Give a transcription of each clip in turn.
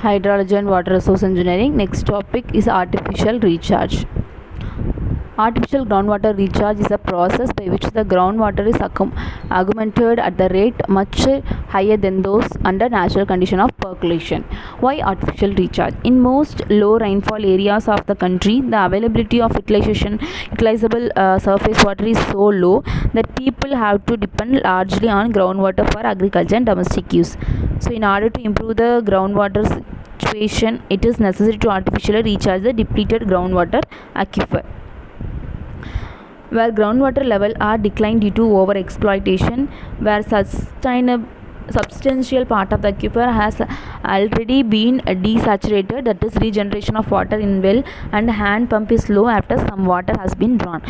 Hydrology and water resource engineering. Next topic is artificial recharge. Artificial groundwater recharge is a process by which the groundwater is augmented at the rate much higher than those under natural condition of percolation. Why artificial recharge? In most low rainfall areas of the country, the availability of utilizable surface water is so low that people have to depend largely on groundwater for agriculture and domestic use. So in order to improve the groundwater situation, it is necessary to artificially recharge the depleted groundwater aquifer. Where groundwater level are declined due to overexploitation, where substantial part of the aquifer has already been desaturated, that is regeneration of water in well and hand pump is low after some water has been drawn,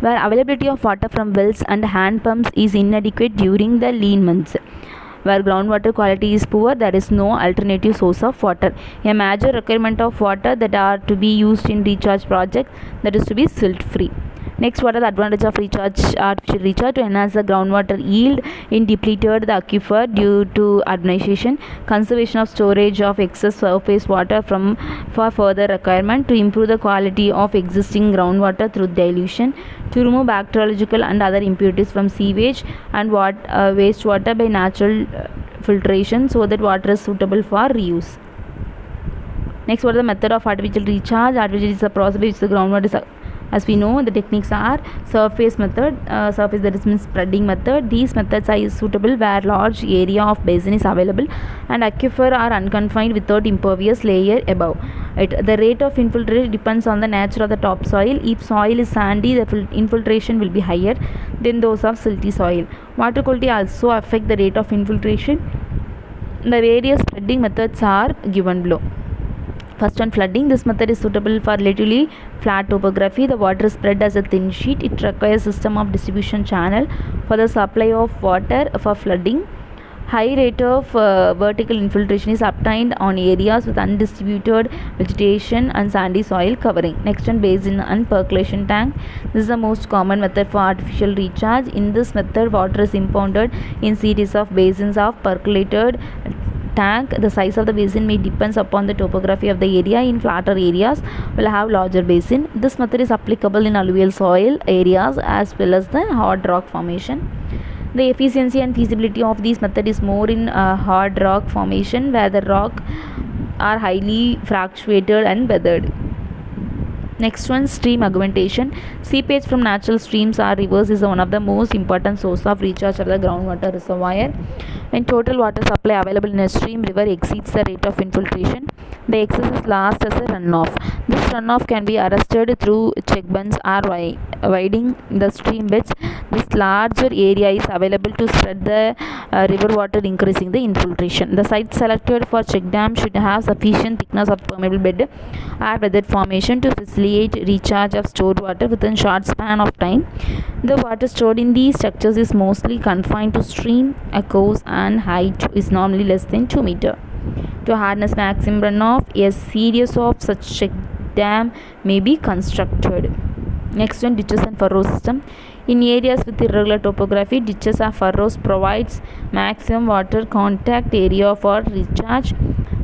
where availability of water from wells and hand pumps is inadequate during the lean months, where groundwater quality is poor, there is no alternative source of water. A major requirement of water that are to be used in recharge project, that is to be silt free. Next, what are the advantages of artificial recharge? To enhance the groundwater yield in depleted the aquifer due to urbanization, conservation of storage of excess surface water for further requirement, to improve the quality of existing groundwater through dilution, to remove bacteriological and other impurities from sewage and wastewater by natural filtration so that water is suitable for reuse. Next, what is the method of artificial recharge? Artificial is a process by which the groundwater is as we know, the techniques are surface method, surface that is means spreading method. These methods are suitable where large area of basin is available and aquifer are unconfined without impervious layer above it. The rate of infiltration depends on the nature of the topsoil. If soil is sandy, the infiltration will be higher than those of silty soil. Water quality also affect the rate of infiltration. The various spreading methods are given below. First one, flooding. This method is suitable for relatively flat topography. The water is spread as a thin sheet. It requires a system of distribution channel for the supply of water for flooding. High rate of vertical infiltration is obtained on areas with undistributed vegetation and sandy soil covering. Next one, basin and percolation tank. This is the most common method for artificial recharge. In this method, water is impounded in series of basins of percolated tank. The size of the basin may depends upon the topography of the area. In flatter areas will have larger basin. This method is applicable in alluvial soil areas as well as the hard rock formation. The efficiency and feasibility of this method is more in hard rock formation where the rock are highly fractuated and weathered. Next one, stream augmentation. Seepage from natural streams or rivers is one of the most important source of recharge of the groundwater reservoir. When total water supply available in a stream river exceeds the rate of infiltration, the excess is lost as a runoff. This runoff can be arrested through check bunds or widening the stream beds. This larger area is available to spread the river water, increasing the infiltration. The site selected for check dam should have sufficient thickness of permeable bed or weathered formation to facilitate recharge of stored water within short span of time. The water stored in these structures is mostly confined to stream. A course and height is normally less than 2 meters. To harness maximum runoff, a series of such check dam may be constructed. Next one, ditches and furrow system. In areas with irregular topography, ditches or furrows provides maximum water contact area for recharge.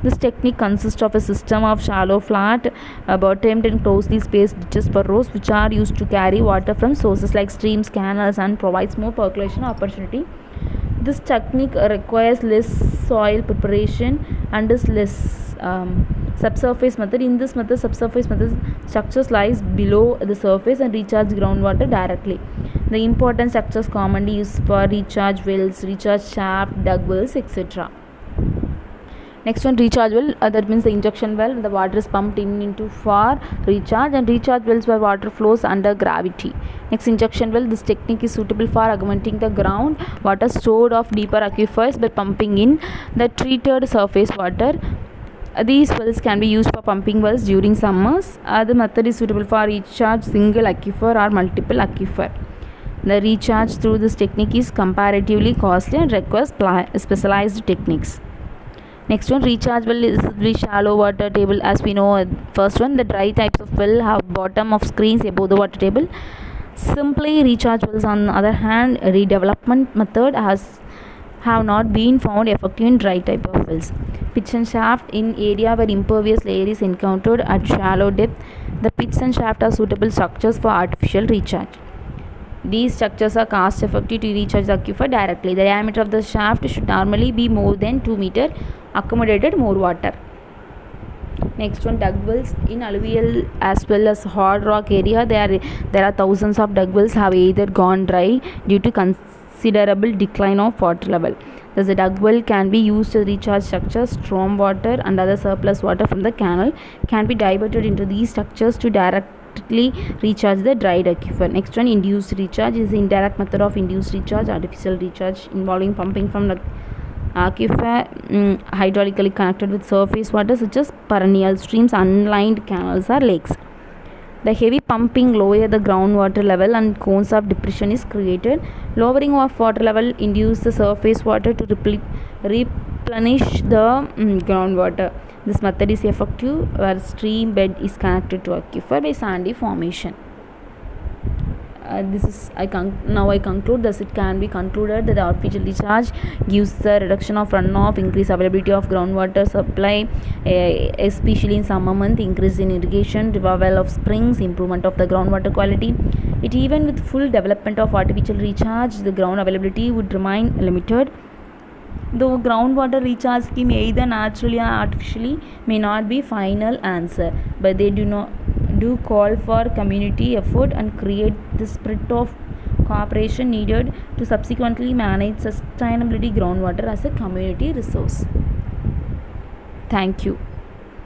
This technique consists of a system of shallow, flat, bottomed and closely spaced ditches furrows which are used to carry water from sources like streams, canals and provides more percolation opportunity. This technique requires less soil preparation and is less subsurface method. In this method, subsurface method structures lies below the surface and recharge groundwater directly. The important structures commonly used for recharge wells, recharge shaft, dug wells, etc. Next one, recharge well, that means the injection well. The water is pumped into for recharge, and recharge wells where water flows under gravity. Next, injection well. This technique is suitable for augmenting the ground water stored of deeper aquifers by pumping in the treated surface water. These wells can be used for pumping wells during summers. The method is suitable for recharge single aquifer or multiple aquifer. The recharge through this technique is comparatively costly and requires specialized techniques. Next one, recharge well is the shallow water table. As we know, first one, the dry types of well have bottom of screens above the water table. Simply recharge wells, on the other hand, a redevelopment method have not been found effective in dry type of wells. Pits and shaft in area where impervious layer is encountered at shallow depth. The pits and shaft are suitable structures for artificial recharge. These structures are cost effective to recharge the aquifer directly. The diameter of the shaft should normally be more than 2 meters, accommodated more water. Next one, dug wells in alluvial as well as hard rock area. There are thousands of dug wells have either gone dry due to considerable decline of water level. Thus, the dug well can be used to recharge structures. Storm water and other surplus water from the canal can be diverted into these structures to directly recharge the dried aquifer. Next one, induced recharge is the indirect method of induced recharge, artificial recharge involving pumping from the aquifer hydraulically connected with surface water such as perennial streams, unlined canals or lakes. The heavy pumping lower the groundwater level and cones of depression is created. Lowering of water level induces the surface water to replenish the groundwater. This method is effective where stream bed is connected to aquifer by sandy formation. Now I conclude. Thus, it can be concluded that the artificial recharge gives the reduction of runoff, increase availability of groundwater supply, especially in summer month, increase in irrigation, revival of springs, improvement of the groundwater quality. It even with full development of artificial recharge, the ground availability would remain limited. Though groundwater recharge scheme either naturally or artificially may not be final answer, but they do call for community effort and create the spirit of cooperation needed to subsequently manage sustainability groundwater as a community resource. Thank you.